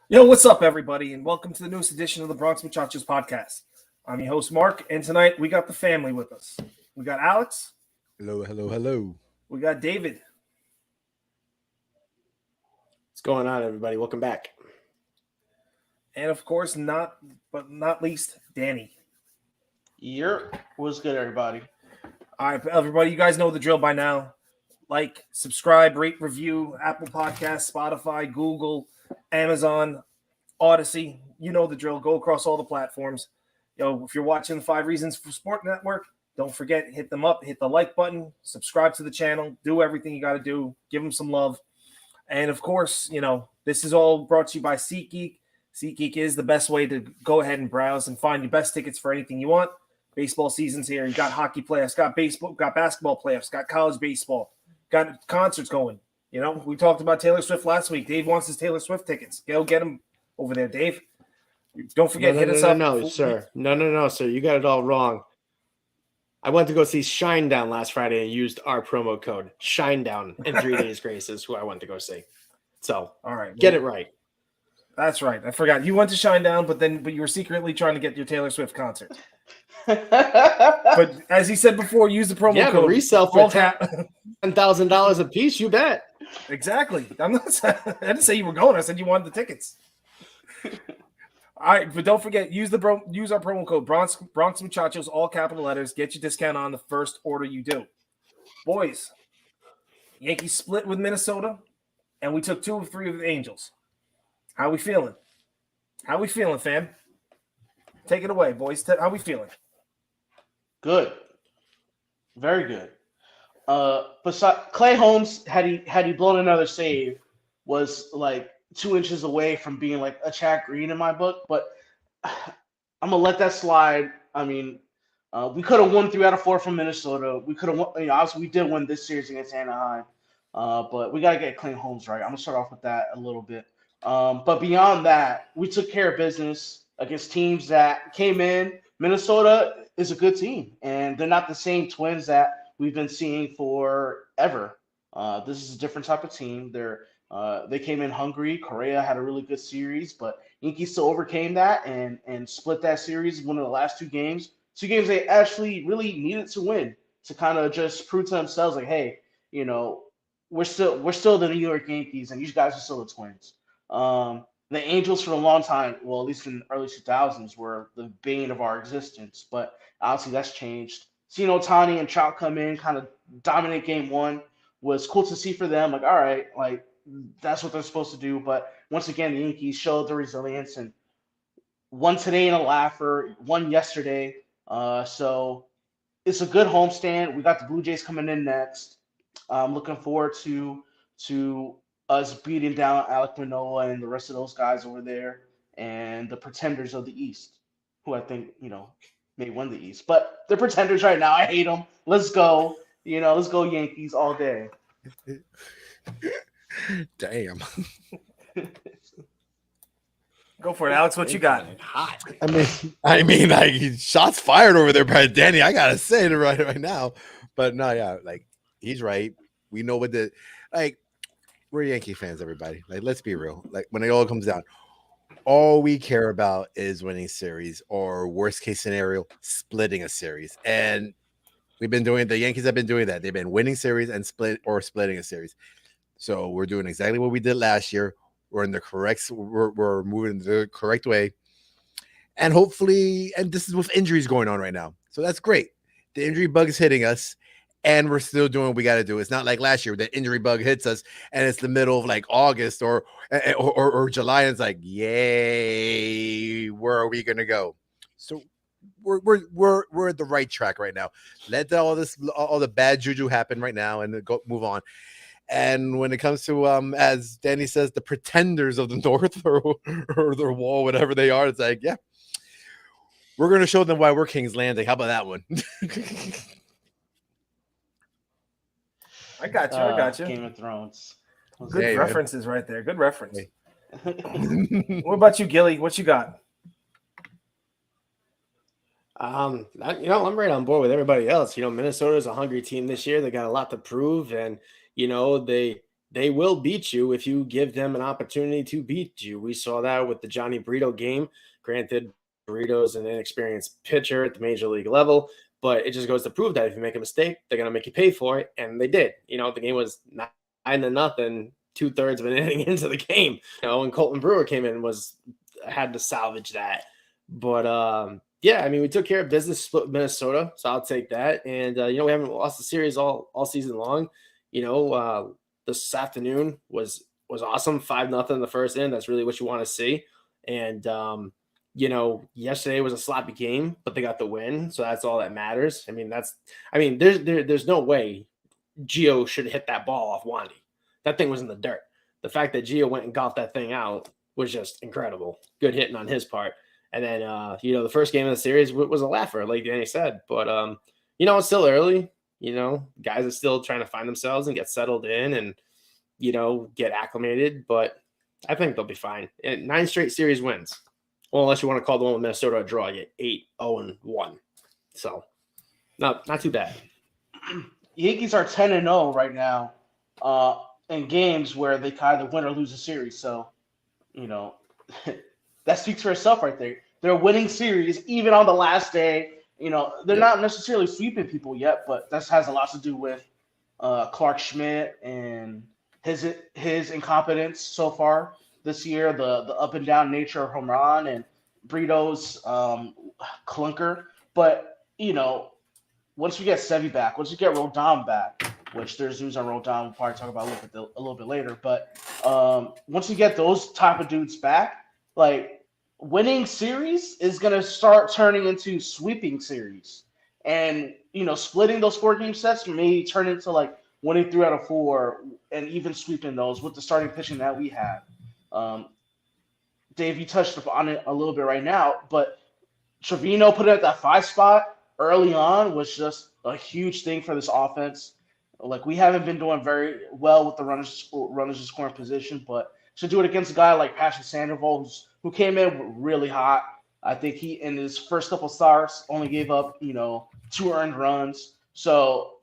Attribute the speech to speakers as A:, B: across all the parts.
A: Yo, what's up, everybody, and welcome to the newest edition of the Bronx Muchachos podcast. I'm your host, Mark, and tonight we got the family with us. We got Alex,
B: Hello, hello, hello.
A: we got David,
C: What's going on, everybody? Welcome back.
A: and of course, not least, Danny.
D: What's good, everybody?
A: All right, everybody, you guys know the drill by now. Like, subscribe, rate, review, Apple Podcasts, Spotify, Google, Amazon, Odyssey. You know the drill. Go across all the platforms. Yo, if you're watching the 5 Reasons for Sport Network, don't forget, hit them up, hit the like button, subscribe to the channel, do everything you got to do, give them some love. And of course, this is all brought to you by SeatGeek. SeatGeek is the best way to go ahead and browse and find your best tickets for anything you want. Baseball season's here. You got hockey playoffs, got baseball, got basketball playoffs, got college baseball, got concerts going. We talked about Taylor Swift last week. Dave wants his Taylor Swift tickets. Go get them over there, Dave. Don't forget, hit us up.
C: No, sir. No, sir. You got it all wrong. I went to go see Shinedown last Friday and used our promo code Shinedown and 3 Days Grace is who I went to go see. So,
A: all right,
C: get it right.
A: That's right. I forgot. You went to Shinedown, but you were secretly trying to get your Taylor Swift concert. But as he said before, use the promo code.
C: Resell for $10,000 a piece. You bet.
A: Exactly. I didn't say you were going. I said you wanted the tickets. All right, but don't forget, use our promo code Bronx Muchachos, all capital letters. Get your discount on the first order you do. Boys, Yankees split with Minnesota, and we took 2 of 3 of the Angels. How we feeling? Fam? Take it away, boys. How we feeling?
D: Good, very good. Clay Holmes, had he blown another save, was like 2 inches away from being like a Chad Green in my book. But I'm gonna let that slide. I mean, we could have won 3 out of 4 from Minnesota. We could have won. Obviously, we did win this series against Anaheim. But we gotta get Clay Holmes right. I'm gonna start off with that a little bit. But beyond that, we took care of business against teams that came in. Minnesota is a good team, and they're not the same Twins that we've been seeing forever. This is a different type of team. They came in hungry. Correa had a really good series, but Yankees still overcame that and split that series. One of the last 2 games, 2 games they actually really needed to win to kind of just prove to themselves, like, hey, we're still the New York Yankees, and these guys are still the Twins. The Angels for a long time, well, at least in the early 2000s, were the bane of our existence. But obviously that's changed. Seeing Ohtani and Trout come in, kind of dominate game 1, was cool to see for them. Like, all right, like that's what they're supposed to do. But once again, the Yankees showed their resilience and won today in a laugher, won yesterday. So it's a good homestand. We got the Blue Jays coming in next. I'm looking forward to us beating down Alek Manoah and the rest of those guys over there and the pretenders of the East, who I think, may win the East. But they're pretenders right now. I hate them. Let's go. Let's go Yankees all day.
B: Damn.
A: Go for it, Alex. What you got?
C: Hot.
B: Shots fired over there by Danny. I gotta say it right now. But no, yeah, like he's right. We know what we're Yankee fans, everybody. Like, let's be real. Like, when it all comes down, all we care about is winning series, or worst case scenario, splitting a series. And the Yankees have been doing that. They've been winning series and splitting a series. So we're doing exactly what we did last year. We're moving the correct way. And hopefully, and this is with injuries going on right now. So that's great. The injury bug is hitting us, and we're still doing what we got to do. It's not like last year, the injury bug hits us and it's the middle of like August or July, and it's like, yay, where are we gonna go? So we're at the right track right now. Let all the bad juju happen right now and move on. And when it comes to as Danny says, the pretenders of the North or the wall, whatever they are, it's like, yeah, we're gonna show them why we're King's Landing. How about that one?
A: I got you.
D: Game of Thrones.
A: Good references right there. Good reference. What about you, Gilly? What you got?
C: I'm right on board with everybody else. Minnesota is a hungry team this year. They got a lot to prove, and they they will beat you if you give them an opportunity to beat you. We saw that with the Johnny Brito game. Granted, Brito's an inexperienced pitcher at the major league level, but it just goes to prove that if you make a mistake, they're going to make you pay for it. And they did. The game was 9-0, 2/3 of an inning into the game. And Colton Brewer came in had to salvage that. But yeah, I mean, we took care of business, split with Minnesota, so I'll take that. And we haven't lost the series all season long. This afternoon was awesome. 5-0 in the first inning. That's really what you want to see. And yesterday was a sloppy game, but they got the win, so that's all that matters. There's no way Gio should hit that ball off Wandy. That thing was in the dirt. The fact that Gio went and golfed that thing out was just incredible. Good hitting on his part. And then the first game of the series was a laugher, like Danny said. But it's still early. Guys are still trying to find themselves and get settled in and get acclimated. But I think they'll be fine. 9 straight series wins. Well, unless you want to call the one with Minnesota a draw, you get 8-0-1. So, not too bad.
D: Yankees are 10-0 right now in games where they either win or lose a series. So, that speaks for itself right there. They're winning series even on the last day. They're not necessarily sweeping people yet, but that has a lot to do with Clark Schmidt and his incompetence so far this year, the up and down nature of home run and Brito's clunker. But once we get Sevy back, once we get Rodon back, which there's news on Rodon, we'll probably talk about a little bit later. But once we get those type of dudes back, like winning series is gonna start turning into sweeping series, and splitting those 4-game sets may turn into like winning 3 out of 4 and even sweeping those with the starting pitching that we have. Dave, you touched on it a little bit right now, but Trevino put it at that 5 spot early on was just a huge thing for this offense. Like, we haven't been doing very well with the runners in scoring position, but to do it against a guy like Patrick Sandoval, who came in really hot. I think he, in his first couple starts, only gave up 2 earned runs. So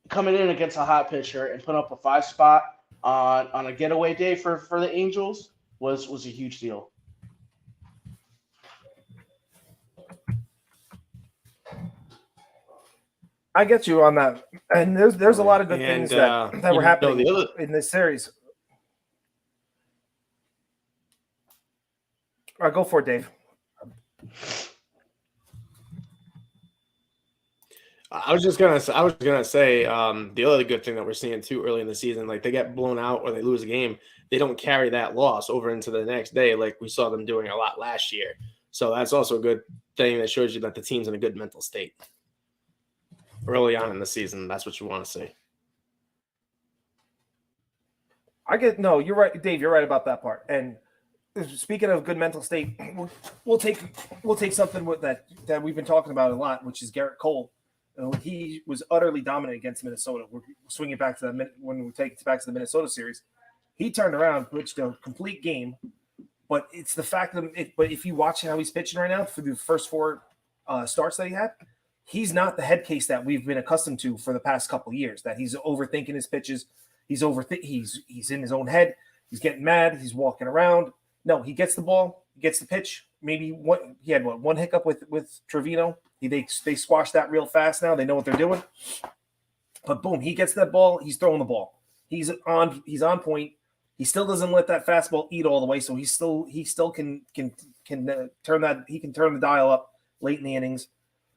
D: coming in against a hot pitcher and putting up a 5 spot on a getaway day for the Angels was a huge deal.
A: I get you on that, and there's a lot of good things that were happening in this series. All right, go for it, Dave.
C: I was gonna say the other good thing that we're seeing too early in the season, like they get blown out or they lose a game, they don't carry that loss over into the next day like we saw them doing a lot last year. So that's also a good thing that shows you that the team's in a good mental state early on in the season. That's what you want to see.
A: You're right, Dave. You're right about that part. And speaking of good mental state, we'll take something with that we've been talking about a lot, which is Garrett Cole. He was utterly dominant against Minnesota. We're swinging back to that when we take it back to the Minnesota series. He turned around, pitched a complete game, but it's the fact that. But if you watch how he's pitching right now for the first 4 starts that he had, he's not the head case that we've been accustomed to for the past couple of years. That he's overthinking his pitches. He's in his own head. He's getting mad. He's walking around. No, he gets the ball, he gets the pitch. Maybe he had one hiccup with Trevino. They squashed that real fast now. They know what they're doing. But boom, he gets that ball. He's throwing the ball. He's on point. He still doesn't let that fastball eat all the way. So he still can turn that. He can turn the dial up late in the innings.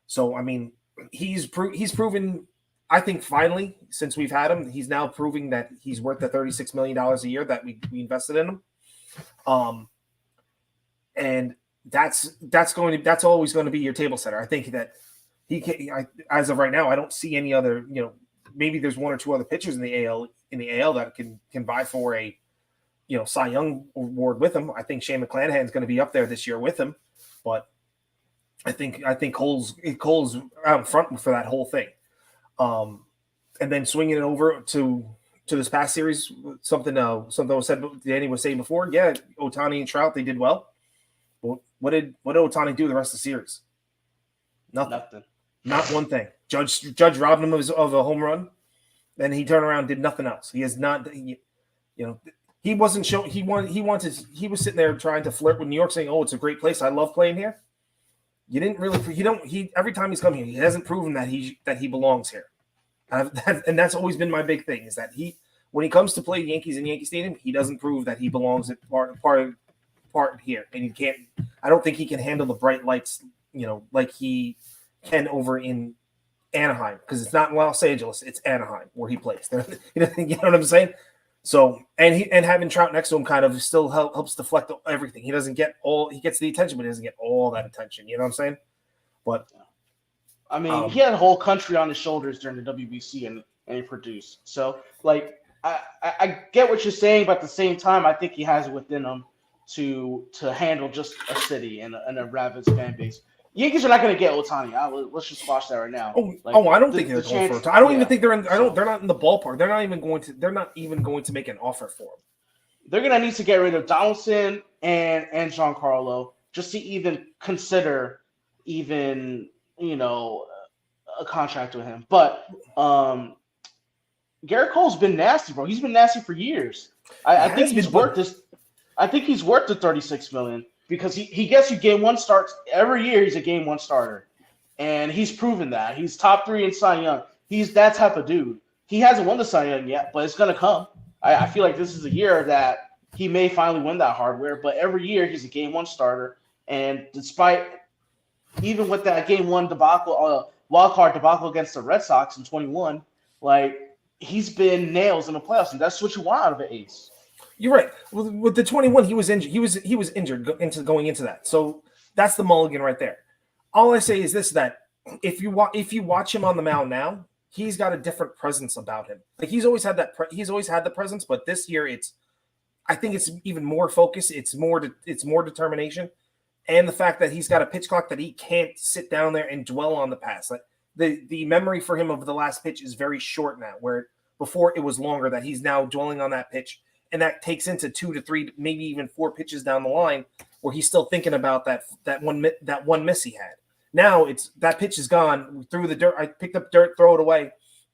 A: So I mean, he's proven. I think finally, since we've had him, he's now proving that he's worth the $36 million a year that we invested in him. And that's always going to be your table setter. I think that as of right now, I don't see any other, maybe there's 1 or 2 other pitchers in the AL that can vie for a, Cy Young award with him. I think Shane McClanahan's going to be up there this year with him, but I think Cole's out in front for that whole thing. And then swinging it over to this past series, something was said. Danny was saying before. Yeah, Ohtani and Trout, they did well. But what did Ohtani do the rest of the series? Nothing. Not one thing. Judge robbed him of a home run, and he turned around and did nothing else. He has not. You know, he wasn't showing. He was sitting there trying to flirt with New York, saying, "Oh, it's a great place. I love playing here." You didn't really. You don't. He every time he's come here, he hasn't proven that he belongs here. And that's always been my big thing is that when he comes to play the Yankees in Yankee Stadium, he doesn't prove that he belongs at part here, and he can't. I don't think he can handle the bright lights, like he can over in Anaheim, because it's not Los Angeles, it's Anaheim where he plays. You know what I'm saying? So and having Trout next to him kind of still helps deflect everything. He doesn't get he gets the attention, but he doesn't get all that attention. You know what I'm saying? But
D: I mean, he had a whole country on his shoulders during the WBC, and he produced. So, like, I get what you're saying, but at the same time, I think he has it within him to handle just a city and a rabid fan base. Yankees are not going to get Ohtani. Let's just squash that right now.
A: I don't think they're going for it. I don't even think they're in. They're not in the ballpark. They're not even going to make an offer for him.
D: They're going to need to get rid of Donaldson and Giancarlo just to even consider a contract with him. But Garrett Cole's been nasty, bro. He's been nasty for years. I think he's worth this. I think he's worth the $36 million because he gets you game one starts every year. He's a game one starter, and he's proven that. He's top 3 in Cy Young. He's that type of dude. He hasn't won the Cy Young yet, but it's gonna come. I feel like this is a year that he may finally win that hardware. But every year he's a game one starter, and despite even with that game one debacle, wild card debacle against the Red Sox in 21, like he's been nails in the playoffs, and that's what you want out of an ace.
A: You're right. With the 21, he was injured. He was injured going into that. So that's the mulligan right there. All I say is this: that if you watch him on the mound now, he's got a different presence about him. Like he's always had that. He's always had the presence, but this year I think it's even more focus. It's more determination, and the fact that he's got a pitch clock that he can't sit down there and dwell on the past. Like the memory for him of the last pitch is very short now, where before it was longer. That he's now dwelling on that pitch. And that takes into 2 to 3, maybe even 4 pitches down the line, where he's still thinking about that one miss he had. Now it's that pitch is gone. We threw the dirt. I picked up dirt, throw it away.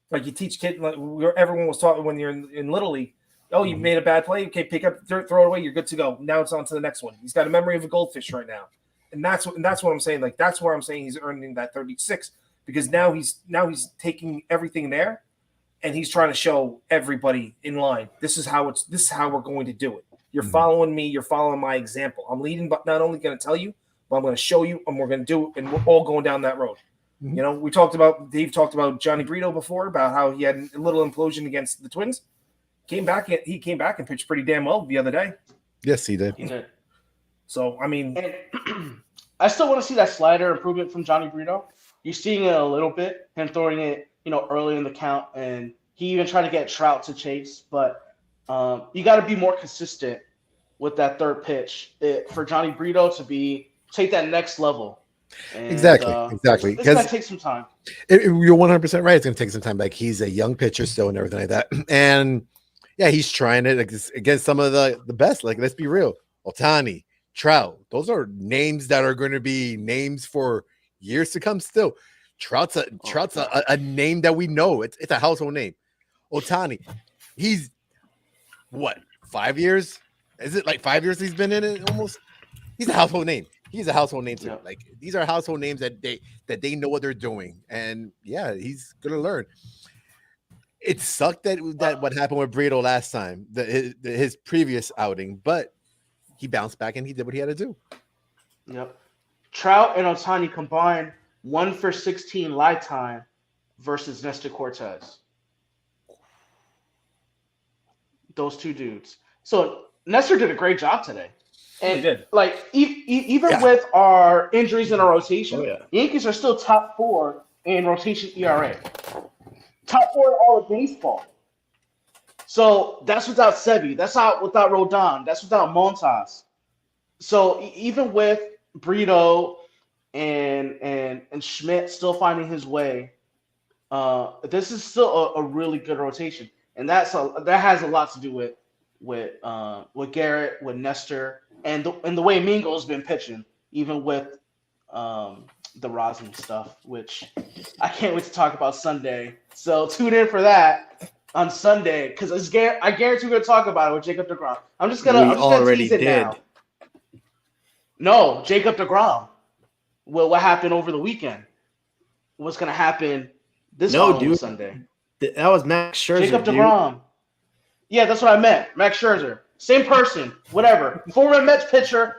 A: Like you teach kids, like everyone was taught when you're in Little League. Oh, you made a bad play. Okay, pick up dirt, throw it away. You're good to go. Now it's on to the next one. He's got a memory of a goldfish right now, and that's what I'm saying. Like that's where I'm saying he's earning that 36 because now he's taking everything there. And he's trying to show everybody in line. This is how we're going to do it. You're following me. You're following my example. I'm leading, but not only going to tell you, but I'm going to show you, and we're going to do it. And we're all going down that road. Mm-hmm. Dave talked about Johnny Brito before about how he had a little implosion against the Twins. He came back and pitched pretty damn well the other day.
B: Yes, he did.
A: So I mean,
D: I still want to see that slider improvement from Johnny Brito. You're seeing it a little bit, him throwing it, early in the count, and he even tried to get Trout to chase, but you got to be more consistent with that third pitch for Johnny Brito to take that next level. And,
B: exactly.
D: It's going to take some time.
B: You're 100% right. It's going to take some time. Like he's a young pitcher still and everything like that. And yeah, he's trying it against some of the best. Like, let's be real. Ohtani, Trout, those are names that are going to be names for years to come still. Trout's a name that we know. It's a household name. Ohtani, he's what, 5 years? Is it like 5 years he's been in it almost? He's a household name. He's a household name too. Yeah. Like these are household names that they know what they're doing. And yeah, he's gonna learn. It sucked that what happened with Brito last time, his previous outing, but he bounced back and he did what he had to do.
D: Yep. Trout and Ohtani combined 1 for 16 lifetime versus Nestor Cortez. Those two dudes. So Nestor did a great job today. And
A: he did.
D: Like even with our injuries in our rotation, Yankees are still top 4 in rotation ERA. Top 4 in all of baseball. So that's without Sebi. That's without Rodon. That's without Montas. So even with Brito and Schmidt still finding his way, this is still a really good rotation, and that has a lot to do with Garrett, with Nestor, and the way Mingo's been pitching, even with the Rosin stuff, which I can't wait to talk about Sunday. So tune in for that. on Sunday because I guarantee we're gonna talk about it with Jacob DeGrom. I'm just
C: We
D: gonna
C: already
D: tease it
C: did.
D: now. No, Jacob DeGrom. Well, what happened over the weekend? What's gonna happen this following Sunday?
C: That was Max Scherzer.
D: Jacob DeGrom. Yeah, that's what I meant. Max Scherzer. Same person. Whatever. Former Mets pitcher.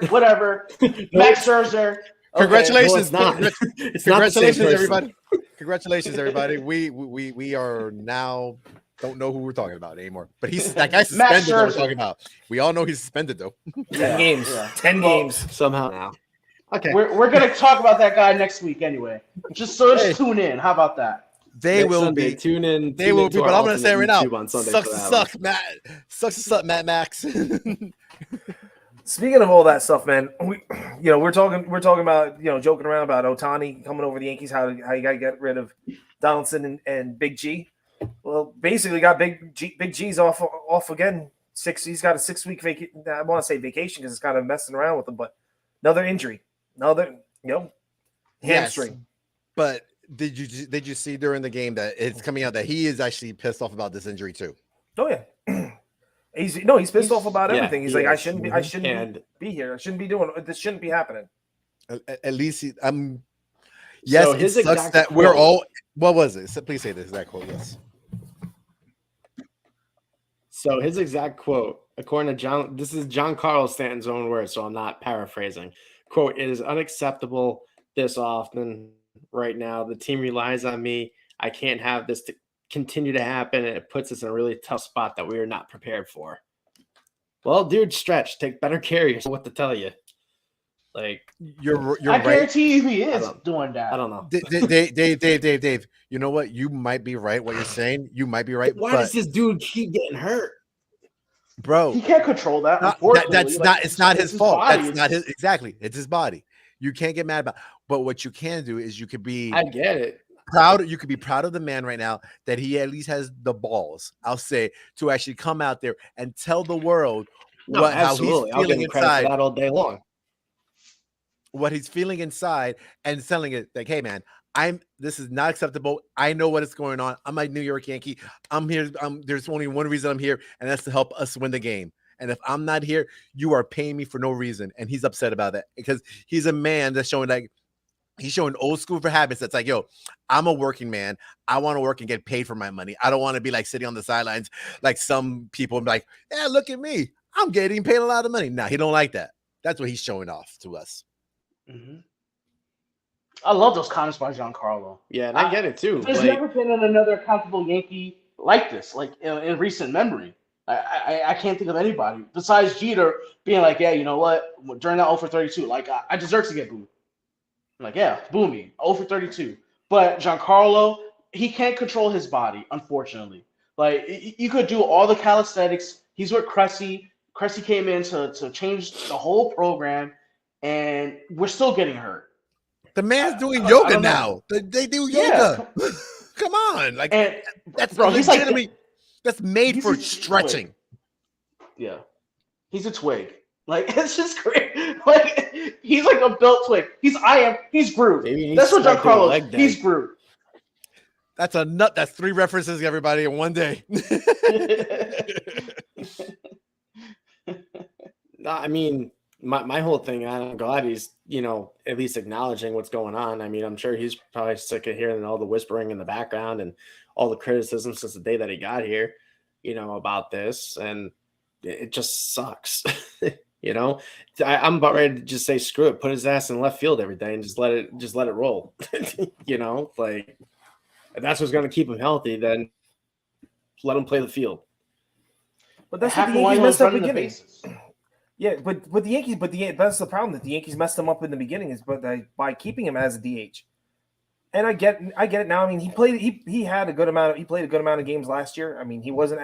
D: Whatever. Max Scherzer. Okay.
B: Congratulations!
C: No, it's not. It's
B: Congratulations,
C: not the same
B: everybody! Congratulations, everybody! We are now don't know who we're talking about anymore. But that guy's suspended. That we're talking about. We all know he's suspended though.
A: 10 games. Yeah. 10 games
C: somehow now. Okay,
D: we're gonna talk about that guy next week anyway. Just tune in. How about that?
B: They
C: next
B: will
C: Sunday,
B: be.
C: Tune in.
B: They will be. But I'm gonna say right now,
C: sucks
B: to suck, Matt Max.
A: Speaking of all that stuff, man, we're talking about joking around about Ohtani coming over the Yankees. How you got to get rid of Donaldson and Big G. Well, basically got Big G's off again. He's got a 6-week vacation. I want to say vacation because it's kind of messing around with him, but another injury, hamstring.
B: Yes, but did you see during the game that it's coming out that he is actually pissed off about this injury too?
A: Oh yeah. He's pissed off about everything. He's like, I shouldn't be here. I shouldn't be doing this. Shouldn't be happening.
B: At least yes,
C: so
B: it sucks that
C: quote,
B: we're all. What was it? Please say this exact quote. Yes.
C: So his exact quote, according to John, this is John Carlos Stanton's own words, so I'm not paraphrasing. Quote: "It is unacceptable this often right now. The team relies on me. I can't have this to continue to happen, and it puts us in a really tough spot that we are not prepared for." Well, dude, stretch. Take better care of yourself. What to tell you? Like
B: you're
D: I guarantee you he is doing that.
C: I don't know.
B: Dave. You know what? You might be right. What you're saying, you might be right.
C: Why does this dude keep getting hurt,
B: bro?
D: He can't control that.
B: It's not his fault. That's not his. Exactly. It's his body. You can't get mad about. But what you can do is you could be.
C: I get it.
B: Proud. You could be proud of the man right now that he at least has the balls, I'll say, to actually come out there and tell the world how he's feeling inside
C: that all day long.
B: What he's feeling inside and telling it like, hey man, this is not acceptable. I know what is going on. I'm a New York Yankee. I'm here. There's only one reason I'm here, and that's to help us win the game. And if I'm not here, you are paying me for no reason. And he's upset about that because he's a man that's showing like he's showing old school for habits. That's like, yo, I'm a working man. I want to work and get paid for my money. I don't want to be like sitting on the sidelines like some people like, yeah, look at me. I'm getting paid a lot of money. Nah, he don't like that. That's what he's showing off to us.
D: Mm-hmm. I love those comments by Giancarlo.
C: Yeah, and I get it too.
D: There's never been another accountable Yankee like this, like in recent memory. I can't think of anybody besides Jeter being like, yeah, you know what? During that 0 for 32, like I deserve to get booed. I'm like, yeah, boo me, 0 for 32. But Giancarlo, he can't control his body, unfortunately. Like you could do all the calisthenics. He's with Cressy. Cressy came in to change the whole program, and we're still getting hurt.
B: The man's doing yoga now. They do yoga. Yeah. Come on, like that's legitimately like, that's made for stretching.
D: Yeah, he's a twig. Like it's just great. Like he's like a built twig. He's Groot. That's what Giancarlo is. He's Groot.
B: That's a nut. That's 3 references, everybody, in one day.
C: No, I mean. My whole thing, I'm glad he's, at least acknowledging what's going on. I mean, I'm sure he's probably sick of hearing all the whispering in the background and all the criticism since the day that he got here, about this. And it just sucks, I'm about ready to just say, screw it, put his ass in left field every day and just let it roll, like if that's what's going to keep him healthy, then let him play the field.
A: But that's what the Yankees messed up beginning. Yeah, but the Yankees, that's the problem that the Yankees messed him up in the beginning is by keeping him as a DH. And I get it now. I mean, he played a good amount of games last year. I mean, he wasn't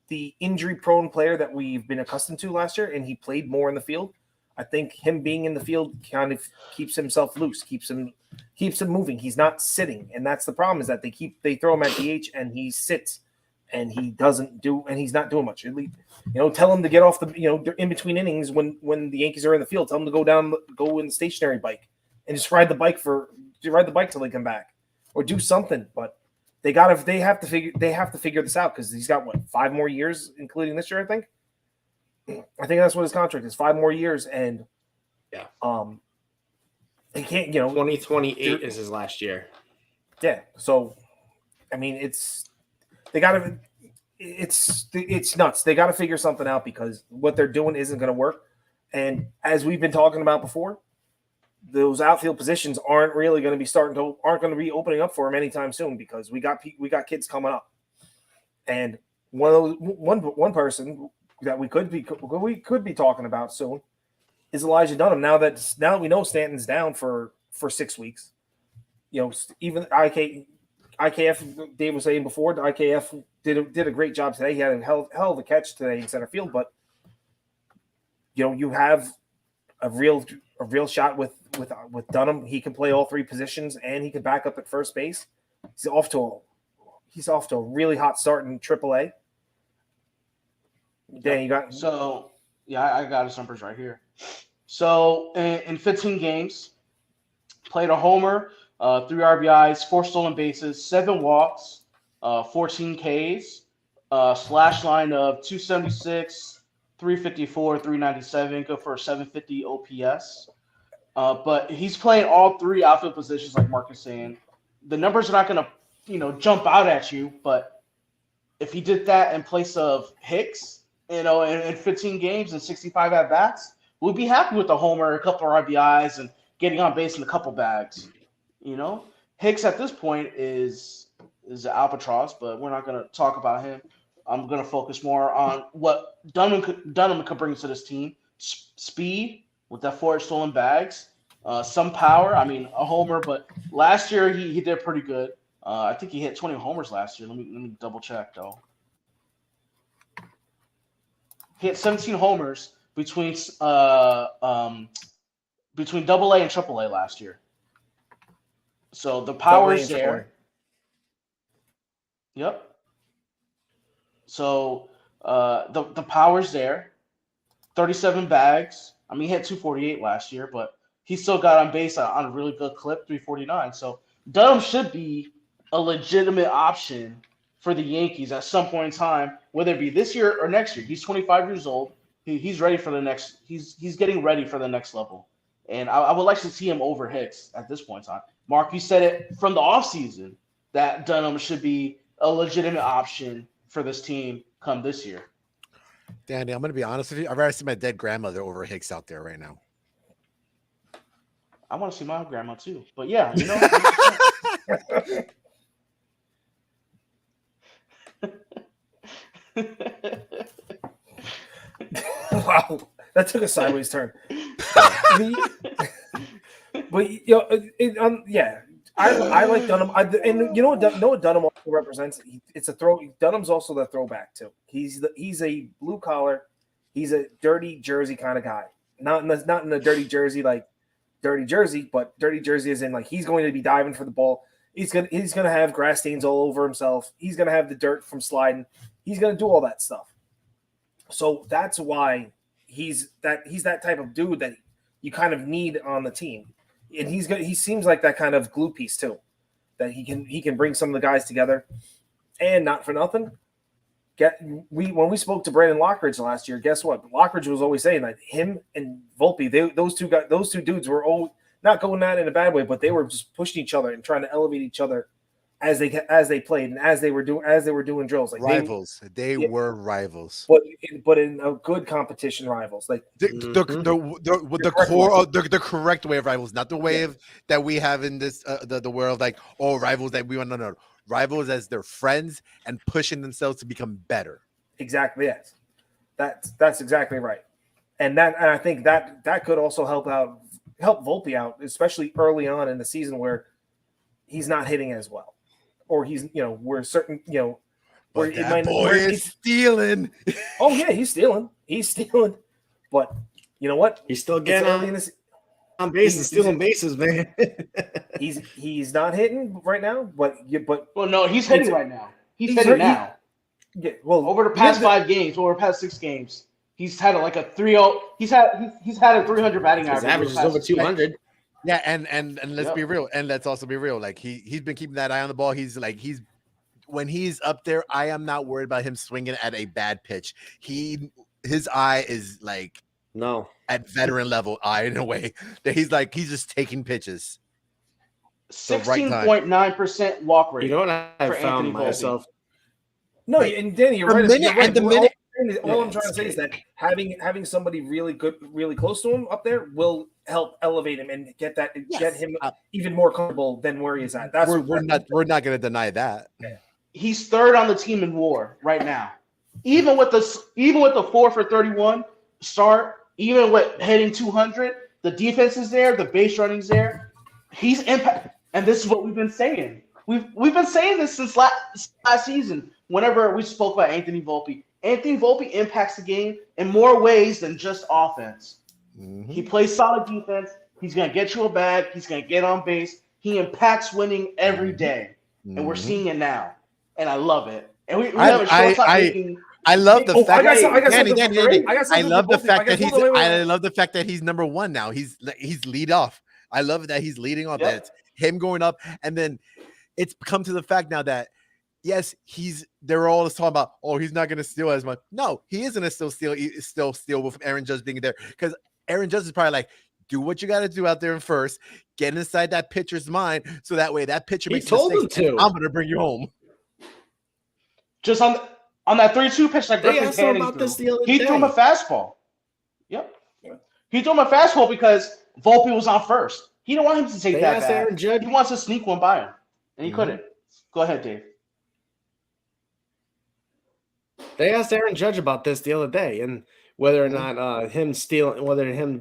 A: the injury prone player that we've been accustomed to last year, and he played more in the field. I think him being in the field kind of keeps himself loose, keeps him moving. He's not sitting, and that's the problem is that they throw him at DH and he sits. And he's not doing much. Tell him to get off the, in between innings when the Yankees are in the field. Tell him to go in the stationary bike and just ride the bike till they come back, or do something. But they have to figure this out because he's got 5 more years, including this year. I think that's what his contract is, 5 more years, and
C: yeah,
A: he can't.
C: 2028 is his last year.
A: Yeah, so I mean, it's nuts. They got to figure something out because what they're doing isn't going to work. And as we've been talking about before, those outfield positions aren't going to be opening up for him anytime soon because we got kids coming up. And one person that we could be talking about soon is Elijah Dunham. Now that we know Stanton's down for 6 weeks, even IKF, Dave was saying before, the IKF did a great job today. He had a hell of a catch today in center field, but you have a real shot with Dunham. He can play all 3 positions and he can back up at first base. He's off to a really hot start in AAA. Dan, you got
D: I got his numbers right here. So in 15 games, played a homer, 3 RBIs, 4 stolen bases, 7 walks, 14 Ks, slash line of 276, 354, 397, go for a 750 OPS. But he's playing all 3 outfield positions, like Mark is saying. The numbers are not going to, jump out at you, but if he did that in place of Hicks, in 15 games and 65 at bats, we'd be happy with the homer, a couple of RBIs, and getting on base in a couple bags. Hicks at this point is an albatross, but we're not going to talk about him. I'm going to focus more on what Dunham could bring to this team. Speed with that 4 stolen bags, some power. I mean, a homer, but last year he did pretty good. I think he hit 20 homers last year. Let me double check though. He hit 17 homers between AA and AAA last year. So the power's there. Yep. So the power's there. 37 bags. I mean, he had 248 last year, but he still got on base on a really good clip, 349. So Dunham should be a legitimate option for the Yankees at some point in time, whether it be this year or next year. He's 25 years old. He's ready for the next. He's getting ready for the next level, and I would like to see him over Hicks at this point in time. Mark, you said it from the offseason that Dunham should be a legitimate option for this team come this year.
B: Danny, I'm going to be honest with you. I'd rather see my dead grandmother over Hicks out there right now.
D: I want to see my grandma too, but yeah,
A: Wow, that took a sideways turn. I like Dunham. And you know what Dunham also represents? It's a throw. Dunham's also the throwback too. He's a blue collar. He's a dirty jersey kind of guy. Not in a dirty jersey like dirty jersey, but dirty jersey is in like he's going to be diving for the ball. He's gonna have grass stains all over himself. He's gonna have the dirt from sliding. He's gonna do all that stuff. So that's why he's that type of dude that you kind of need on the team. And he seems like that kind of glue piece too, that he can bring some of the guys together. And not for nothing, when we spoke to Brandon Lockridge last year, guess what? Lockridge was always saying that him and Volpe, those two dudes were not going at it in a bad way, but they were just pushing each other and trying to elevate each other as they played and as they were doing drills. Like
B: rivals, they were rivals,
A: but in a good competition, rivals. Like
B: the correct way of rivals, not the way of that we have in this the world. Like rivals that we want. No, rivals as their friends and pushing themselves to become better.
A: Exactly. Yes, that's exactly right. And I think that could also help Volpe out, especially early on in the season where he's not hitting as well. Or he's, we're certain,
B: where it might is stealing.
A: Oh yeah, he's stealing. But you know what?
C: He's still getting on base and stealing bases, man.
A: he's not hitting right now, but
D: well, no, he's hitting right now. He's hitting now. Over the past 5 games, over the past 6 games, he's had like a 3-0. He's had a 300 batting average.
C: His average is over 200.
B: Yeah, and let's be real, and let's also be real. Like he's been keeping that eye on the ball. He's when he's up there, I am not worried about him swinging at a bad pitch. His eye is like
C: No.
B: at veteran level eye in a way that he's just taking pitches.
D: 16.9% walk rate.
C: You know what I
D: for
C: found
D: Anthony Volpe.
C: myself?
A: No,
B: Like,
A: and Danny, you're
B: the
A: right.
B: minute-
A: You're right.
B: and the
A: All-
B: minute-
A: all I'm trying to say is that having somebody really good, really close to him up there will help elevate him and get him even more comfortable than where he's at. That's
B: we're not going to deny that.
D: He's third on the team in WAR right now. Even with the 4 for 31 start, even with hitting 200, the defense is there, the base running's there. He's impact, and this is what we've been saying. We've been saying this since last season. Whenever we spoke about Anthony Volpe impacts the game in more ways than just offense.
B: Mm-hmm.
D: He plays solid defense. He's gonna get you a bag. He's gonna get on base. He impacts winning every day, and we're seeing it now. And I love it. And we have a shortstop making.
B: I love the fact
A: I
B: love the fact that he's number one now. He's lead off. I love that he's leading off.
D: Yep.
B: That it's him going up, and then it's come to the fact now that yes, they're all talking about, oh, he's not going to steal as much. No, he isn't still steal with Aaron Judge being there, because Aaron Judge is probably like, do what you got to do out there in first, get inside that pitcher's mind, so that way that pitcher makes
C: told
B: mistakes,
C: him to.
B: I'm going to bring you home.
D: Just on that 3-2 pitch that
C: They
D: Griffin
C: asked him
D: Canning
C: about this the other
D: he
C: day.
D: threw him a fastball. Yep. He threw him a fastball because Volpe was on first. He didn't want him to take
C: They
D: that
C: asked
D: back.
C: Aaron Judge.
D: He wants to sneak one by him, and he couldn't. Go ahead, Dave.
C: They asked Aaron Judge about this the other day, and whether or not him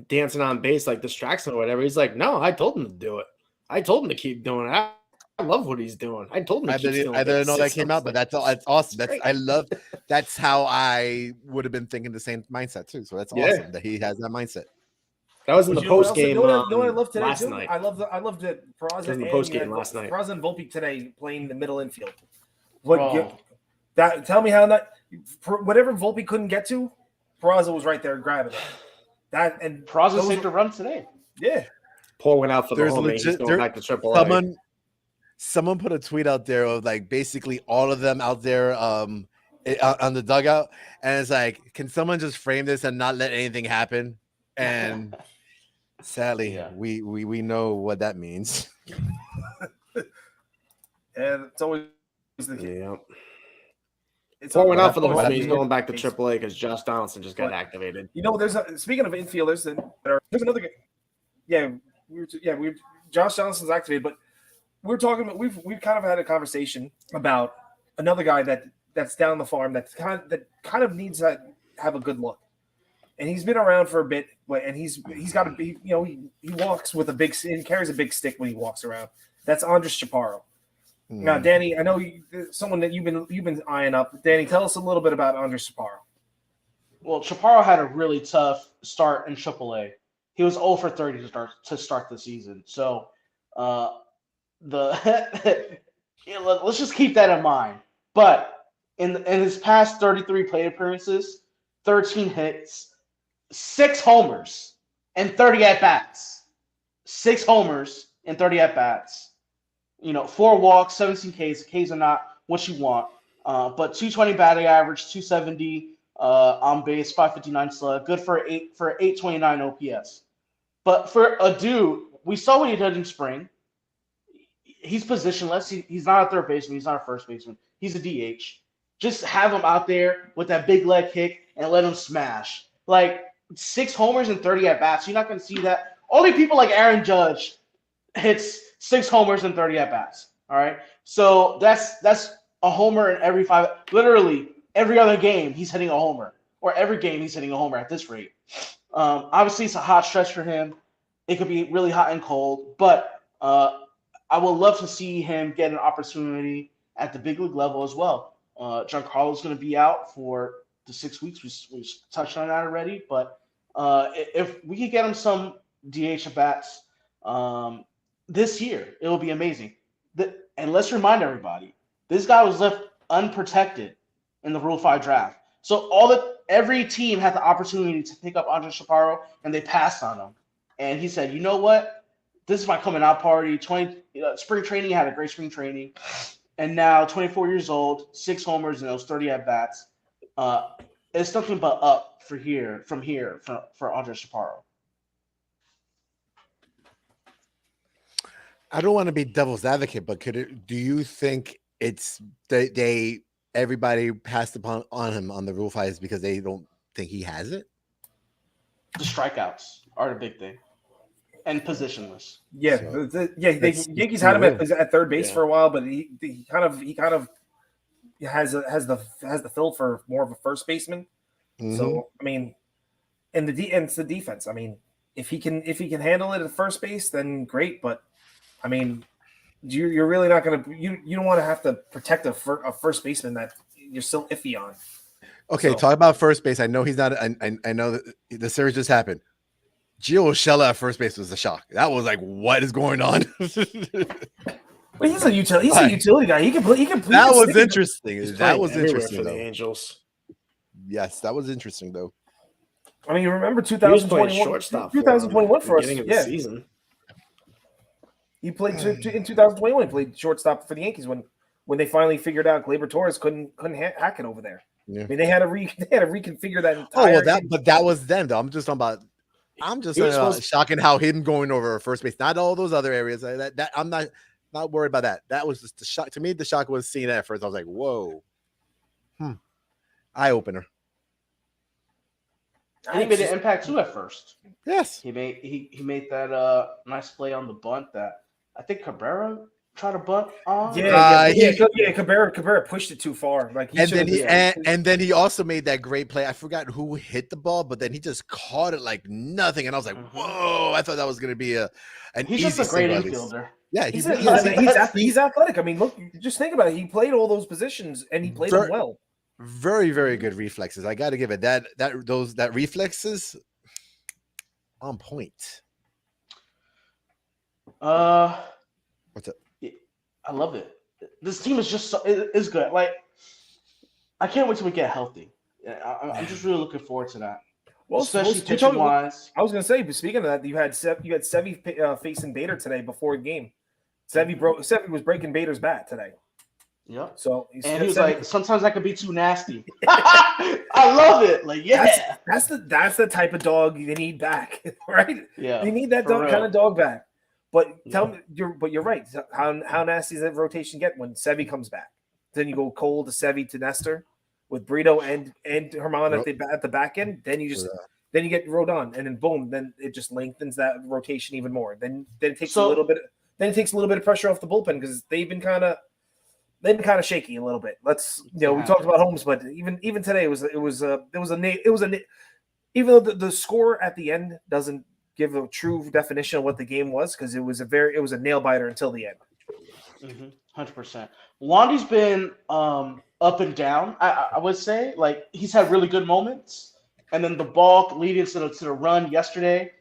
C: dancing on base like distracts him or whatever. He's like, no, I told him to do it. I told him to keep doing it. I love what he's doing. I told him to keep stealing
B: I didn't know that
C: bases.
B: came out, but that's awesome. That's how I would have been thinking the same mindset too. So that's awesome that he has that mindset.
C: That was in the post game.
A: You know what I love today
C: last
A: too?
C: night.
A: I loved that Peraza
C: in the post-game last night.
A: Peraza and Volpe today playing the middle infield.
D: Bro.
A: Tell me how that whatever Volpe couldn't get to, Peraza was right there grabbing it. That and
D: Peraza saved a run today.
A: Yeah.
C: Pour one out for the
B: There's
C: homie. He's going back to AAA.
B: Someone put a tweet out there of like basically all of them out there on the dugout, and it's like, can someone just frame this and not let anything happen? And sadly, we know what that means.
A: And it's always
C: It's pouring out for the homie. He's going back to AAA because Josh Donaldson just got activated.
A: You know, speaking of infielders, there's another guy. Josh Donaldson's activated, but we're talking about we've kind of had a conversation about another guy that's down the farm that kind of needs to have a good look. And he's been around for a bit, and he's got to be, he walks with he carries a big stick when he walks around. That's Andres Chaparro. Now, Danny, I know someone that you've been eyeing up. Danny, tell us a little bit about Andres Chaparro.
D: Well, Chaparro had a really tough start in AAA. He was 0 for 30 to start the season. So, let's just keep that in mind. But in his past 33 plate appearances, 13 hits, 6 homers, and 30 at bats. 6 homers and 30 at bats. 4 walks, 17 Ks. Ks are not what you want. But 220 batting average, 270 on base, 559 slug, good for 829 OPS. But for a dude, we saw what he did in spring. He's positionless. He's not a third baseman. He's not a first baseman. He's a DH. Just have him out there with that big leg kick and let him smash. Like 6 homers and 30 at bats. You're not going to see that. Only people like Aaron Judge hits 6 homers and 30 at bats. All right. So that's a homer in every 5. Literally every other game he's hitting a homer, or every game he's hitting a homer at this rate. Obviously it's a hot stretch for him. It could be really hot and cold, but I would love to see him get an opportunity at the big league level as well. Giancarlo's going to be out for the 6 weeks. We touched on that already, but if we could get him some DH at bats this year, it will be amazing. And let's remind everybody, this guy was left unprotected in the Rule 5 draft. So every team had the opportunity to pick up Andres Chaparro, and they passed on him. And he said, you know what? This is my coming out party. Spring training, had a great spring training. and now 24 years old, 6 homers and those 30 at bats. It's nothing but up for Andre Chaparro.
B: I don't want to be devil's advocate, but do you think it's everybody passed upon on him on the Rule 5 because they don't think he has it?
D: The strikeouts are the big thing, and positionless.
A: Yeah,
B: So,
A: the Yankees had him at third base for a while, but he kind of has the fill for more of a first baseman.
B: Mm-hmm.
A: So I mean, and it's the defense. I mean, if he can handle it at first base, then great. But I mean, you're really not going to you don't want to have to protect a first baseman that you're still iffy on.
B: Okay,
A: So,
B: talk about first base. I know he's not. I know that the series just happened. Gio Urshela at first base was a shock. That was like, what is going on?
A: But he's a utility guy. He can play.
B: That was interesting.
C: That was interesting for the Angels.
B: Yes, that was interesting though.
A: I mean, you remember 2021
C: shortstop
A: 2021 for us.
C: Beginning of the season.
A: He played in 2021. He played shortstop for the Yankees when they finally figured out Gleyber Torres couldn't hack it over there.
B: Yeah.
A: I mean, they had to reconfigure that entire.
B: But that was then though. I'm just shocking how him going over first base, not all those other areas. That I'm not worried about that. That was just the shock to me. The shock was seeing that at first. I was like, whoa, eye opener.
D: And he made an impact too at first.
B: Yes,
D: he made that nice play on the bunt that I think Cabrera tried to bunt on.
A: Cabrera pushed it too far.
B: And then he also made that great play. I forgot who hit the ball, but then he just caught it like nothing, and I was like, whoa! I thought that was going to be an
D: He's
B: easy
D: just a great
B: infielder.
D: infielder.
B: Yeah,
A: he's athletic. I mean, look, just think about it. He played all those positions and he played them well.
B: Very, very good reflexes. I got to give it that reflexes on point. What's up?
D: I love it. This team is just is good. Like, I can't wait till we get healthy. I'm just really looking forward to that.
A: Well,
D: especially pitching wise.
A: I was gonna say, but speaking of that, you had Sevy facing Bader today before the game. Sevy was breaking Bader's bat today.
D: Yep.
A: So
D: he was like, sometimes I could be too nasty. I love it. Like, yeah.
A: That's the type of dog they need back, right?
D: Yeah.
A: They need that kind of dog back. But you're right. How nasty does that rotation get when Sevy comes back? Then you go Cole to Sevy to Nestor with Brito and Herman at the back end. Then you get Rodon, and then boom, then it just lengthens that rotation even more. Then it takes a little bit. Then it takes a little bit of pressure off the bullpen because they've been kind of shaky a little bit. We talked about Holmes, but even today it was even though the score at the end doesn't give a true definition of what the game was because it was a nail biter until the end.
D: 100%. Wandy's been up and down. I would say like he's had really good moments, and then the ball leading to the run yesterday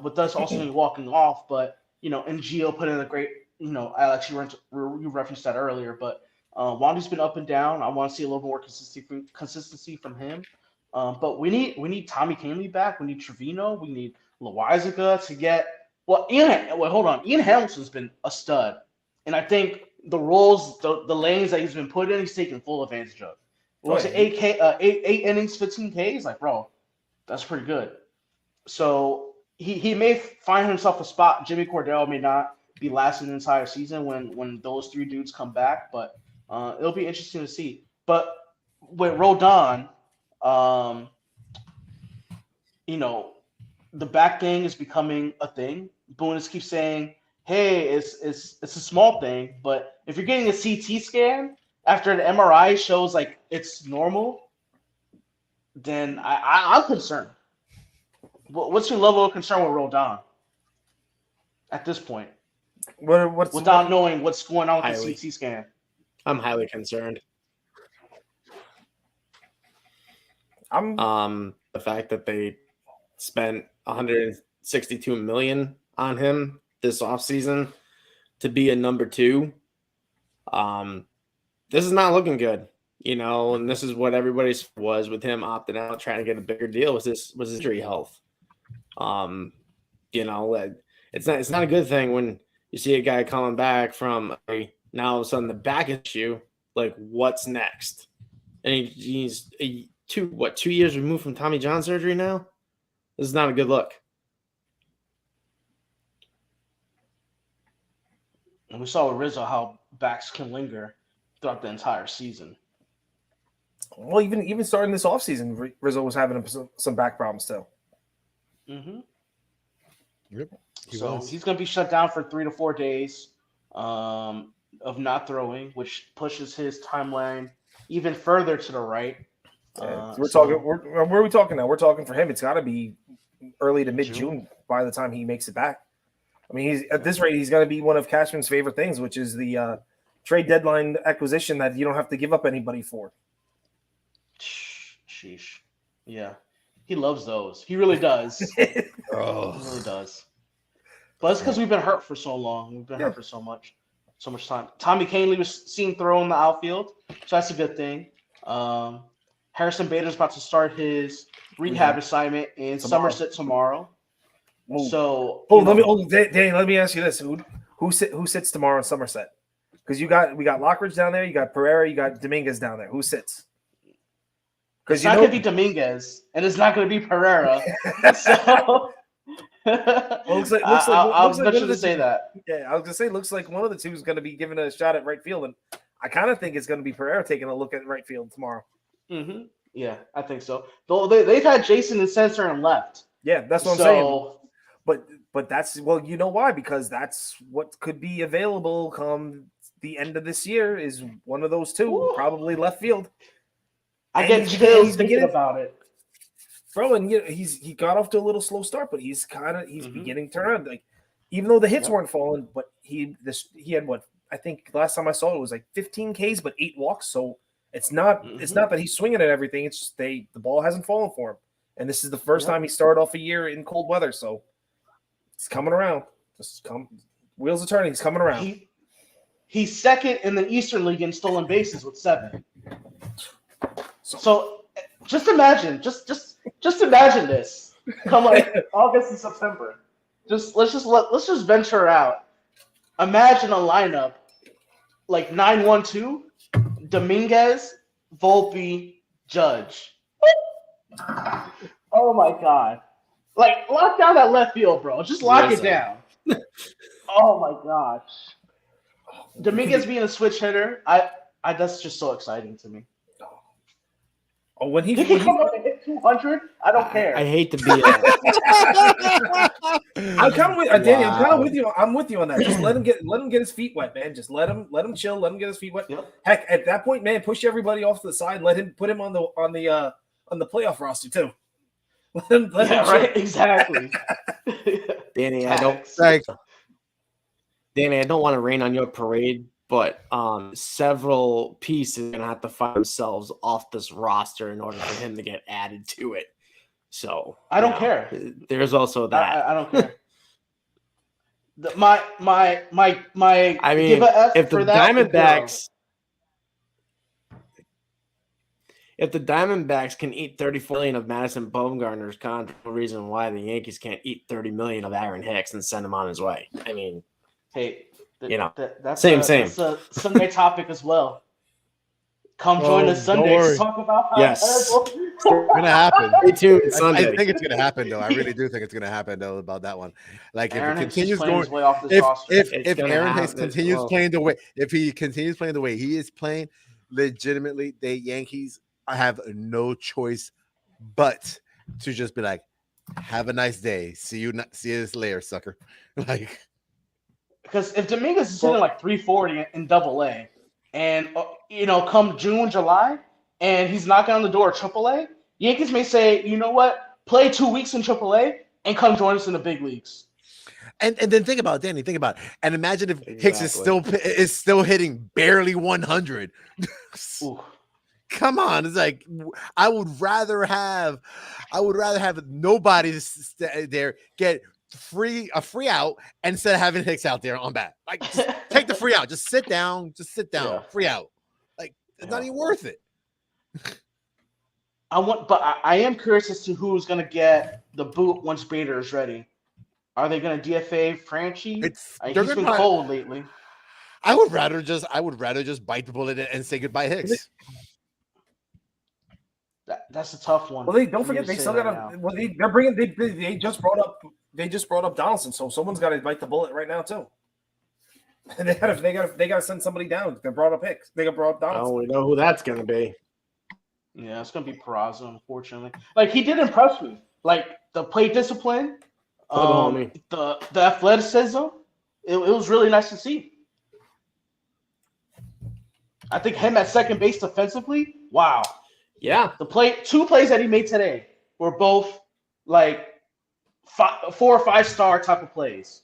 D: with us also walking off. But and Gio put in a great. Alex, you referenced that earlier, but Wandy's been up and down. I want to see a little more consistency from him. But we need Tommy Kahnle back. We need Trevino. We need Loizaga to get Ian Hamilton's been a stud, and I think the roles, the lanes that he's been put in, he's taking full advantage of. What's it, 8 innings, 15 Ks? Like, bro, that's pretty good. So he may find himself a spot. Jimmy Cordell may not be lasting the entire season when those three dudes come back, but it'll be interesting to see. But with Rodon, the back thing is becoming a thing. Boone keeps saying, hey, it's a small thing, but if you're getting a CT scan after an MRI shows like it's normal, then I'm concerned. What's your level of concern with Rodon at this point? Without knowing what's going on with the CT scan.
C: I'm highly concerned. The fact that they spent $162 million on him this offseason to be a number 2. This is not looking good, and this is what everybody's was with him opting out, trying to get a bigger deal was his injury health. It's not a good thing when you see a guy coming back from a Now all of a sudden the back issue, like what's next? And he's 2 years removed from Tommy John surgery now? This is not a good look.
D: And we saw with Rizzo how backs can linger throughout the entire season.
A: Well, even starting this offseason, Rizzo was having some back problems too.
D: Mm-hmm.
B: Yep.
D: He's going to be shut down for 3 to 4 days of not throwing, which pushes his timeline even further to the right.
A: Talking. Where are we talking now? We're talking for him. It's got to be early to mid-June by the time he makes it back. I mean, he's at this rate, he's going to be one of Cashman's favorite things, which is the trade deadline acquisition that you don't have to give up anybody for.
D: Sheesh. Yeah. He loves those. He really does. He really does. But it's because we've been hurt for so long. We've been hurt for so much time. Tommy Kahnle was seen throw in the outfield, so that's a good thing. Harrison Bader's about to start his rehab assignment in Somerset tomorrow. So,
A: Danny, let me ask you this: who sits tomorrow in Somerset? Because we got Lockridge down there, you got Pereira, you got Dominguez down there. Who sits?
D: Because it's not going to be Dominguez, and it's not going to be Pereira. So, I was going to say that.
A: Yeah, I was going to say, looks like one of the two is going to be given a shot at right field, and I kind of think it's going to be Pereira taking a look at right field tomorrow.
D: Mm-hmm. Yeah, I think so. Though they've had Jason in center and left.
A: Yeah, that's what I'm saying. But that's, well, you know why? Because that's what could be available come the end of this year is one of those two, probably left field.
D: I get chills thinking about it.
A: Bro, and he got off to a little slow start, but he's beginning to turn around. Like, even though the hits weren't falling, but he had what I think last time I saw it was like 15 Ks, but 8 walks. So it's not that he's swinging at everything. It's just the ball hasn't fallen for him, and this is the first time he started off a year in cold weather. So it's coming around. Wheels are turning. He's coming around.
D: He's second in the Eastern League in stolen bases with 7. So just imagine, just imagine this. Come like August and September. Let's just venture out. Imagine a lineup like 9-1-2, Dominguez, Volpe, Judge. Oh my God. Like, lock down that left field, bro. Just lock it down. Oh my gosh. Dominguez being a switch hitter, I that's just so exciting to me.
A: Oh, when he
D: come up and hit 200, I don't care.
C: I hate to be.
A: I'm kind of with Danny. I'm kind of with you. I'm with you on that. Just let him get his feet wet, man. Just let him chill. Let him get his feet wet.
D: Yep.
A: Heck, at that point, man, push everybody off to the side. Put him on the playoff roster too. Let him
D: right, exactly.
C: Danny,
B: Thanks.
C: Danny, I don't want to rain on your parade, but several pieces are gonna have to find themselves off this roster in order for him to get added to it. So
D: I don't care.
C: There's also that.
D: I don't care. My
C: I mean,
D: give a F
C: if the
D: for that
C: Diamondbacks, if the Diamondbacks can eat $34 million of Madison Bumgarner's contract, no reason why the Yankees can't eat $30 million of Aaron Hicks and send him on his way. I mean,
D: hey, that's
C: same.
D: That's a Sunday topic as well. Come join us Sunday to talk about how
B: it's gonna happen.
C: Stay tuned Sunday.
B: I think it's gonna happen though. I really do think it's gonna happen though about that one. Like if
D: Aaron
B: it continues
D: going,
B: his way
D: off this
B: if Aaron Hicks continues playing the way, if he continues playing the way he is playing, legitimately, the Yankees have no choice but to just be like, have a nice day. See you this later, sucker. Like,
D: because if Dominguez is hitting like 340 in Double-A, and come June, July, and he's knocking on the door of Triple-A, Yankees may say, you know what, play 2 weeks in Triple-A and come join us in the big leagues.
B: And then think about it, Danny. Think about it. And imagine if Hicks is still hitting barely 100. Come on, it's like I would rather have nobody there get a free out instead of having Hicks out there on bat. Like, just take the free out. Just sit down. Yeah. Free out. Like, it's not even worth it.
D: I am curious as to who's going to get the boot once Bader is ready. Are they going to DFA Franchi? He's been cold lately.
B: I would rather just bite the bullet and say goodbye, Hicks.
D: That's a tough one.
A: Well, they don't
D: for me
A: forget
D: to
A: they
D: say
A: still
D: right
A: got to.
D: now.
A: Well, they're bringing. They just brought up Donaldson, so someone's got to bite the bullet right now too. They got to send somebody down. They brought up Hicks. They got brought up Donaldson.
C: Oh, we know who that's gonna be.
D: Yeah, it's gonna be Peraza, unfortunately. Like he did impress me. Like the play discipline,
C: homie.
D: the athleticism. It was really nice to see. I think him at second base defensively. Wow.
C: Yeah.
D: Two plays that he made today were both like 4 or 5 star type of plays.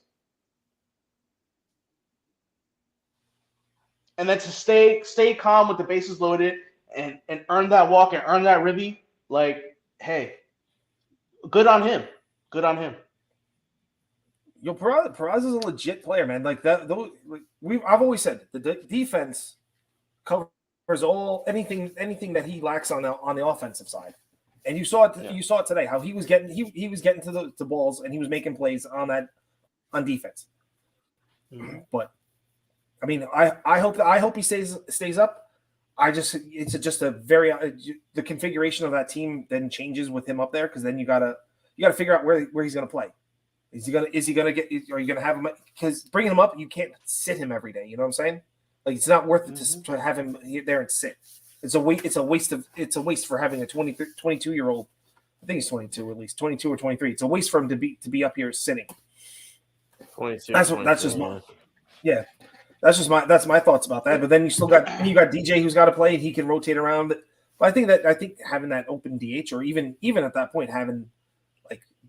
D: And then to stay calm with the bases loaded and earn that walk and earn that ribby, like, hey, good on him. Good on him.
A: Yo, Peraza's a legit player, man. Like that. I've always said the defense covers anything that he lacks on the offensive side, and you saw it.
D: Yeah.
A: You saw it today. How he was getting to the balls and he was making plays on defense. Mm-hmm. But I mean, I hope he stays up. It's just a very the configuration of that team then changes with him up there, because then you gotta figure out where he's gonna play. Are you gonna have him? Because bringing him up, you can't sit him every day. You know what I'm saying? Like it's not worth it to have him there and sit. It's a waste for having a 22-year-old. I think he's 22 at least, 22 or 23. It's a waste for him to be up here sitting.
C: 22.
A: That's just my thoughts about that. But then you got DJ who's got to play, and he can rotate around. But I think having that open DH, or even at that point having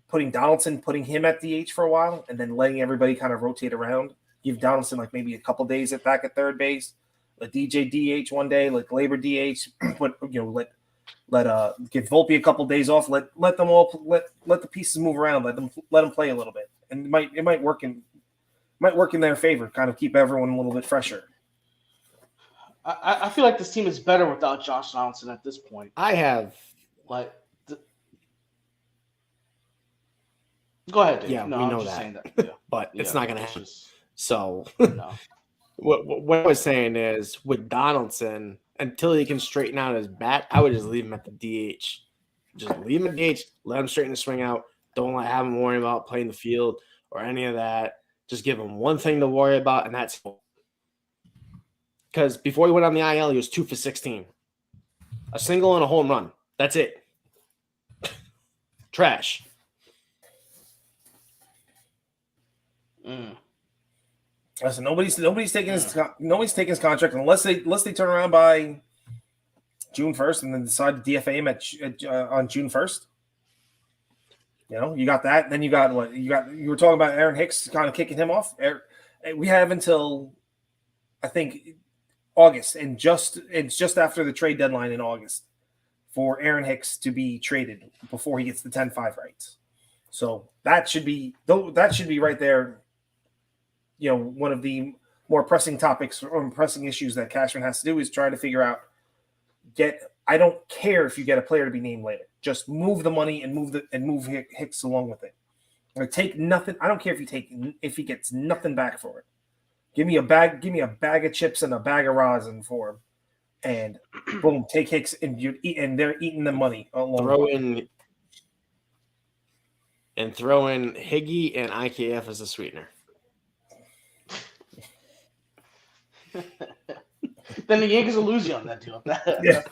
A: putting Donaldson, putting him at DH for a while, and then letting everybody kind of rotate around. Give Donaldson like maybe a couple days back at third base. Let DJ DH one day, let Glaber DH. Give Volpe a couple days off. Let them all let the pieces move around. Let them play a little bit, and it might work in their favor. Kind of keep everyone a little bit fresher.
D: I feel like this team is better without Josh Donaldson at this point.
C: I have
D: like. Go ahead, Dave.
C: Yeah,
D: no,
C: we
D: I'm
C: know
D: just
C: that.
D: saying that. Yeah.
C: But it's not going to happen. So
D: No.
C: what I was saying is, with Donaldson, until he can straighten out his bat, I would just leave him at the DH. Just leave him at DH. Let him straighten the swing out. Don't have him worry about playing the field or any of that. Just give him one thing to worry about, and that's because before he went on the IL, he was 2 for 16, a single and a home run. That's it. Trash.
A: Listen, nobody's taking his contract unless they turn around by June 1st and then decide to DFA him on June 1st. You know, you got that. Then you got what you were talking about Aaron Hicks kind of kicking him off. We have until I think August, and it's just after the trade deadline in August for Aaron Hicks to be traded before he gets the 10-5 rights. So that should be right there. You know, one of the more pressing topics or pressing issues that Cashman has to do is try to figure out. I don't care if you get a player to be named later. Just move the money and move Hicks along with it. Or take nothing. I don't care if he gets nothing back for it. Give me a bag of chips and a bag of rosin for him, and boom, take Hicks and they're eating the money along.
C: Throw in Higgy and IKF as a sweetener.
D: Then the Yankees will lose you on that deal.
A: Yeah.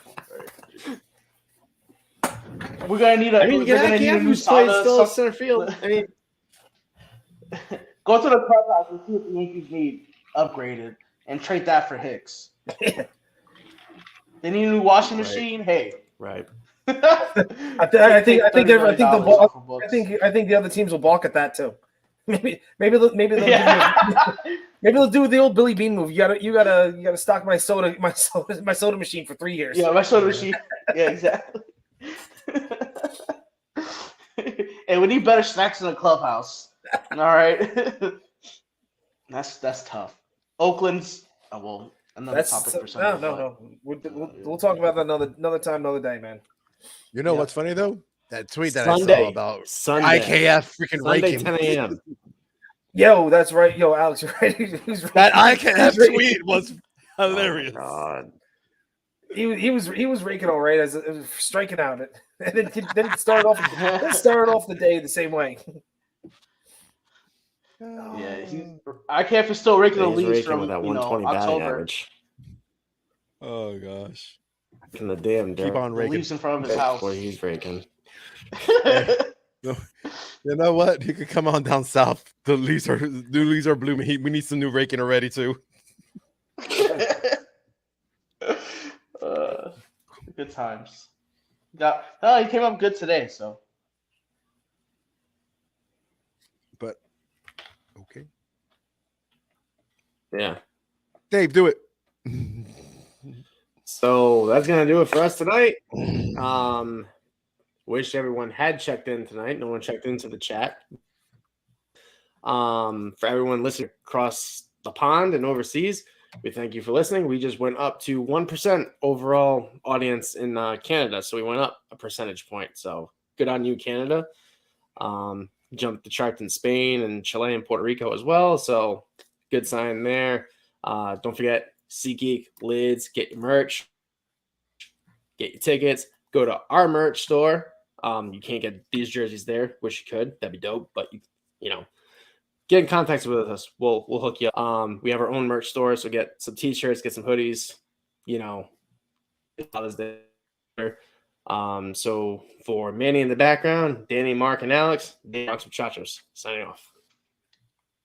D: We're gonna need a new
C: still center field. I mean,
D: go to the clubhouse and see what the Yankees need upgraded and trade that for Hicks. They need a new washing machine. Hey,
C: right.
A: I think the other teams will balk at that too. Maybe they'll do the old Billy Bean move. You gotta stock my soda machine for 3 years.
D: Yeah, my soda machine. Yeah, exactly. Hey, we need better snacks in the clubhouse. All right, that's tough. Oakland's another topic for something.
A: No. We'll talk about that another time, another day, man.
B: You know what's funny though? That tweet that
C: Sunday,
B: I saw about
C: Sunday,
B: IKF freaking
C: Sunday,
B: raking.
C: 10 a.m.
A: Yo, that's right. Yo, Alex, you're right.
B: That I can have
A: he's-
B: tweet was hilarious.
C: Oh, God.
A: He was raking all right as striking out it, and then it started off the day the same way.
D: Yeah, I can't for still raking the
C: He's
D: leads
C: raking
D: from
C: with that 120 batting
D: October.
C: average.
B: Oh gosh.
C: In the damn dirt.
B: Keep on
D: The
B: raking.
D: leaves in front of his house.
C: Boy, he's raking.
B: No, you know what? He could come on down south. The leaves are blooming. We need some new raking already too.
D: Good times. He came up good today, so.
B: But okay,
C: Yeah.
B: Dave, do it.
C: So that's gonna do it for us tonight. Wish everyone had checked in tonight. No one checked into the chat. For everyone listening across the pond and overseas, we thank you for listening. We just went up to 1% overall audience in Canada, so we went up a percentage point. So good on you, Canada. Jumped the chart in Spain and Chile and Puerto Rico as well. So good sign there. Don't forget SeatGeek, Lids, get your merch, get your tickets, go to our merch store. You can't get these jerseys there. Wish you could. That'd be dope. But you know, get in contact with us. We'll hook you up. We have our own merch store, so get some t-shirts, get some hoodies. You know, Father's Day. So for Manny in the background, Danny, Mark, and Alex, Bronx Muchachos signing off.